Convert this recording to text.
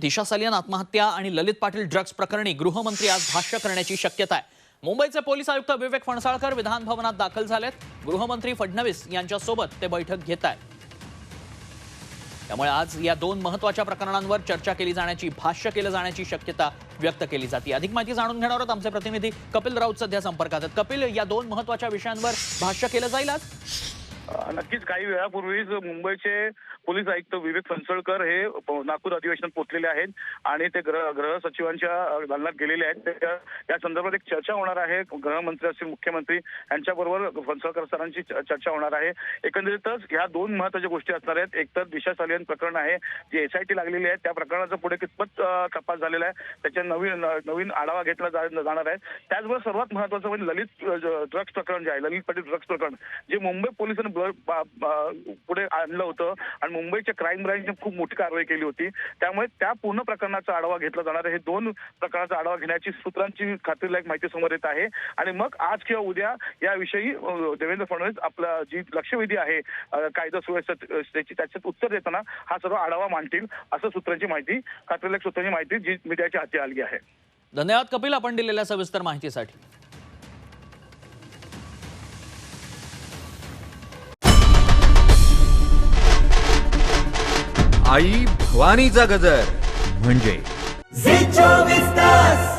दिशा सालियन आत्महत्या आणि ललित पाटील ड्रग्ज प्रकरणी गृहमंत्री आज भाष्य करण्याची शक्यता आहे। मुंबईचे पोलीस आयुक्त विवेक फणसळकर विधान भवनात दाखल झालेत। गृहमंत्री फडणवीस यांच्यासोबत ते बैठक घेत आहेत। त्यामुळे आज या दोन महत्त्वाच्या प्रकरणांवर चर्चा केली जाण्याची, भाष्य केलं जाण्याची शक्यता व्यक्त केली जाते। अधिक माहिती जाणून घेणार आहोत आमचे प्रतिनिधी कपिल राऊत सध्या संपर्कात आहेत। कपिल, या दोन महत्त्वाच्या विषयांवर भाष्य केलं जाईल आज? नक्कीच काही वेळापूर्वीच मुंबईचे पोलीस आयुक्त विवेक फणसळकर हे नागपूर अधिवेशनात पोहोचलेले आहेत आणि ते गृह सचिवांच्या दालनात गेलेले आहेत। या संदर्भात एक चर्चा होणार आहे। गृहमंत्री असतील, मुख्यमंत्री यांच्याबरोबर फणसळकर सरांची चर्चा होणार आहे। एकंदरीतच ह्या दोन महत्त्वाच्या गोष्टी असणार आहेत। एक तर दिशा सालियन प्रकरण आहे, जे SIT लागलेली आहे, त्या प्रकरणाचा पुढे कितपत तपास झालेला आहे, त्याच्या नवीन आढावा घेतला जाणार आहे। त्याचबरोबर सर्वात महत्त्वाचं म्हणजे ललित ड्रग्ज प्रकरण जे आहे, ललित पाटील ड्रग्ज प्रकरण, जे मुंबई पोलिसांनी पुढे आणलं होतं आणि मुंबईच्या क्राईम ब्रांचने खूप मोठी कारवाई केली होती। त्यामुळे त्या पूर्ण प्रकरणाचा आढावा घेतला जाणार आहे। हे दोन प्रकरणाचा आढावा घेण्याची सूत्रांची खात्रीलायक माहिती समोर येत आहे आणि मग आज किंवा उद्या याविषयी देवेंद्र फडणवीस आपला जी लक्षवेधी आहे कायदा सुव्यवस्थेची, त्याच्यात उत्तर देताना हा सर्व आढावा मांडतील, असं सूत्रांची माहिती, खात्रीलायक सूत्रांची माहिती जी मीडियाच्या हाती आली आहे। धन्यवाद कपिल, आपण दिलेल्या सविस्तर माहितीसाठी। आई भवानीचा गजर म्हणजे झी 24 तास।